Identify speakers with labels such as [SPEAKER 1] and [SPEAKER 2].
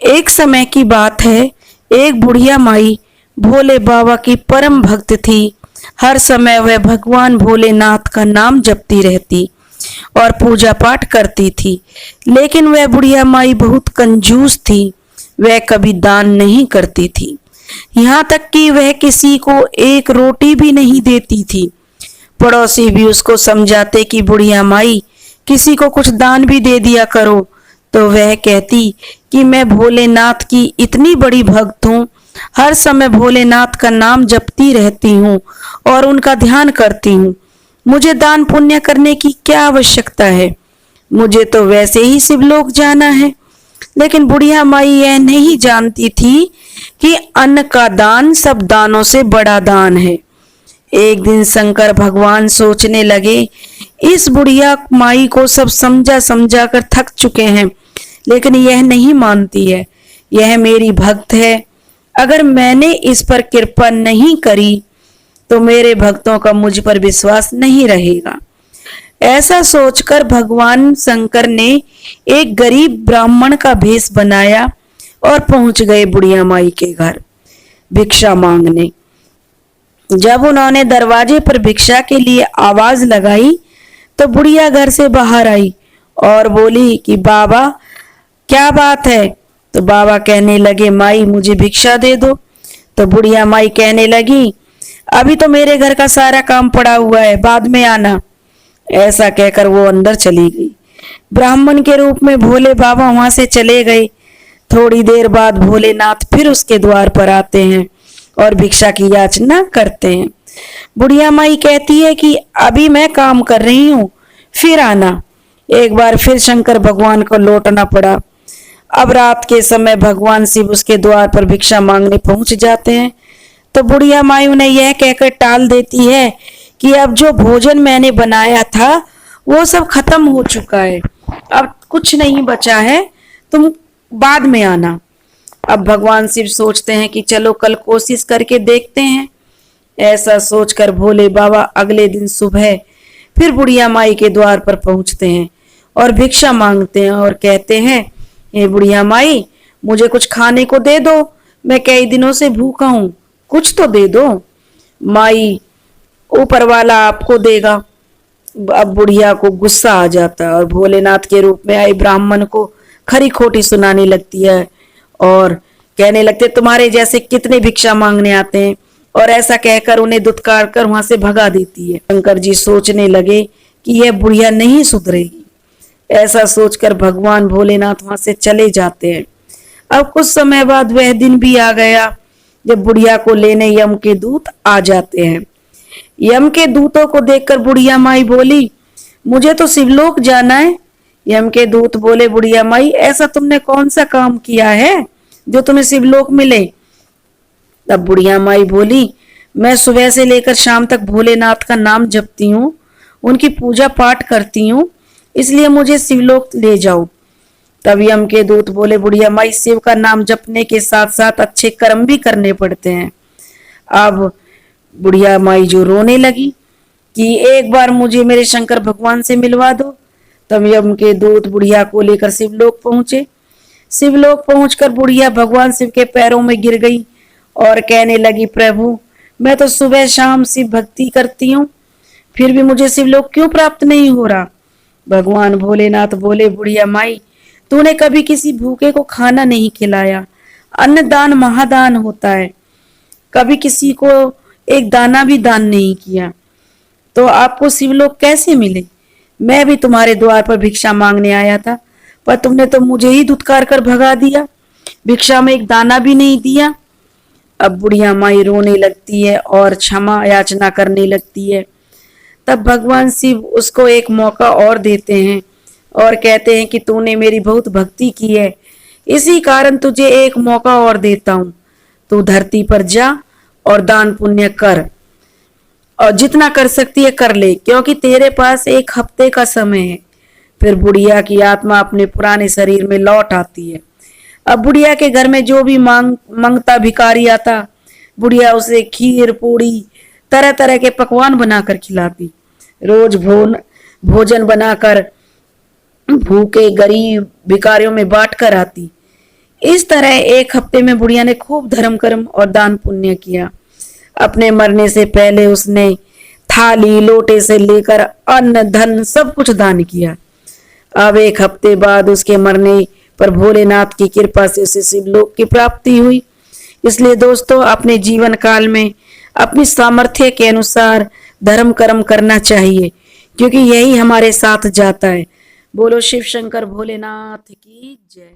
[SPEAKER 1] एक समय की बात है। एक बुढ़िया माई भोले बाबा की परम भक्त थी। हर समय वह भगवान भोलेनाथ का नाम जपती रहती और पूजा पाठ करती थी। लेकिन वह बुढ़िया माई बहुत कंजूस थी। वह कभी दान नहीं करती थी। यहाँ तक कि वह किसी को एक रोटी भी नहीं देती थी। पड़ोसी भी उसको समझाते कि बुढ़िया माई, किसी को कुछ दान भी दे दिया करो, तो वह कहती कि मैं भोलेनाथ की इतनी बड़ी भक्त हूँ, हर समय भोलेनाथ का नाम जपती रहती हूँ और उनका ध्यान करती हूँ। मुझे दान पुण्य करने की क्या आवश्यकता है? मुझे तो वैसे ही शिवलोक जाना है। लेकिन बुढ़िया माई यह नहीं जानती थी कि अन्न का दान सब दानों से बड़ा दान है। एक दिन शंकर भगवान सोचने लगे, इस बुढ़िया माई को सब समझा समझा कर थक चुके हैं, लेकिन यह नहीं मानती है। यह मेरी भक्त है। अगर मैंने इस पर कृपा नहीं करी तो मेरे भक्तों का मुझ पर विश्वास नहीं रहेगा। ऐसा सोचकर भगवान शंकर ने एक गरीब ब्राह्मण का भेष बनाया और पहुंच गए बुढ़िया माई के घर भिक्षा मांगने। जब उन्होंने दरवाजे पर भिक्षा के लिए आवाज लगाई तो बुढ़िया घर से बाहर आई और बोली कि बाबा, क्या बात है? तो बाबा कहने लगे, माई मुझे भिक्षा दे दो। तो बुढ़िया माई कहने लगी, अभी तो मेरे घर का सारा काम पड़ा हुआ है, बाद में आना। ऐसा कहकर वो अंदर चली गई। ब्राह्मण के रूप में भोले बाबा वहां से चले गए। थोड़ी देर बाद भोलेनाथ फिर उसके द्वार पर आते हैं और भिक्षा की याचना करते हैं। बुढ़िया माई कहती है कि अभी मैं काम कर रही हूँ, फिर आना। एक बार फिर शंकर भगवान को लौटना पड़ा। अब रात के समय भगवान शिव उसके द्वार पर भिक्षा मांगने पहुंच जाते हैं। तो बुढ़िया माई उन्हें यह कहकर टाल देती है कि अब जो भोजन मैंने बनाया था वो सब खत्म हो चुका है, अब कुछ नहीं बचा है, तुम बाद में आना। अब भगवान शिव सोचते हैं कि चलो कल कोशिश करके देखते हैं। ऐसा सोचकर भोले बाबा अगले दिन सुबह फिर बुढ़िया माई के द्वार पर पहुंचते हैं और भिक्षा मांगते हैं और कहते हैं, हे बुढ़िया माई, मुझे कुछ खाने को दे दो, मैं कई दिनों से भूखा हूं, कुछ तो दे दो। माई, ऊपर वाला आपको देगा। अब बुढ़िया को गुस्सा आ जाता है और भोलेनाथ के रूप में आए ब्राह्मण को खरी खोटी सुनाने लगती है और कहने लगते, तुम्हारे जैसे कितने भिक्षा मांगने आते हैं, और ऐसा कहकर उन्हें दुत्कार कर वहां से भगा देती है। शंकर जी सोचने लगे कि यह बुढ़िया नहीं सुधरेगी। ऐसा सोचकर भगवान भोलेनाथ वहां से चले जाते हैं। अब कुछ समय बाद वह दिन भी आ गया जब बुढ़िया को लेने यम के दूत आ जाते हैं। यम के दूतों को देखकर बुढ़िया माई बोली, मुझे तो शिवलोक जाना है। यम के दूत बोले, बुढ़िया माई, ऐसा तुमने कौन सा काम किया है जो तुम्हें शिवलोक मिले? तब बुढ़िया माई बोली, मैं सुबह से लेकर शाम तक भोलेनाथ का नाम जपती हूँ, उनकी पूजा पाठ करती हूँ, इसलिए मुझे शिवलोक ले जाओ। तब यम के दूत बोले, बुढ़िया माई, शिव का नाम जपने के साथ साथ अच्छे कर्म भी करने पड़ते हैं। अब बुढ़िया माई जो रोने लगी कि एक बार मुझे मेरे शंकर भगवान से मिलवा दो। तब यम के दूत बुढ़िया को लेकर शिवलोक पहुंचे। शिवलोक पहुंचकर बुढ़िया भगवान शिव के पैरों में गिर गई और कहने लगी, प्रभु, मैं तो सुबह शाम शिव भक्ति करती हूँ, फिर भी मुझे शिवलोक क्यों प्राप्त नहीं हो रहा? भगवान भोलेनाथ बोले, बुढ़िया माई, तूने कभी किसी भूखे को खाना नहीं खिलाया। अन्नदान महादान होता है। कभी किसी को एक दाना भी दान नहीं किया, तो आपको शिवलोक कैसे मिले? मैं भी तुम्हारे द्वार पर भिक्षा मांगने आया था, पर तुमने तो मुझे ही धुतकार कर भगा दिया, भिक्षा में एक दाना भी नहीं दिया। अब बुढ़िया माई रोने लगती है और क्षमा याचना करने लगती है। तब भगवान शिव उसको एक मौका और देते हैं और कहते हैं कि तूने मेरी बहुत भक्ति की है, इसी कारण तुझे एक मौका और देता हूं। तू धरती पर जा और दान पुण्य कर, और जितना कर सकती है कर ले, क्योंकि तेरे पास एक हफ्ते का समय है। फिर बुढ़िया की आत्मा अपने पुराने शरीर में लौट आती है। अब बुढ़िया के घर में जो भी मांगता भिखारी आता, बुढ़िया उसे खीर पूड़ी तरह तरह के पकवान बनाकर खिलाती। रोज भोजन बनाकर भूखे गरीब भिखारियों में बांट कर आती। इस तरह एक हफ्ते में बुढ़िया ने खूब धर्म कर्म और दान पुण्य किया। अपने मरने से पहले उसने थाली लोटे से लेकर अन्न धन सब कुछ दान किया। अब एक हफ्ते बाद उसके मरने पर भोलेनाथ की कृपा से उसे शिवलोक की प्राप्ति हुई। इसलिए दोस्तों, अपने जीवन काल में अपनी सामर्थ्य के अनुसार धर्म कर्म करना चाहिए, क्योंकि यही हमारे साथ जाता है। बोलो शिव शंकर भोलेनाथ की जय।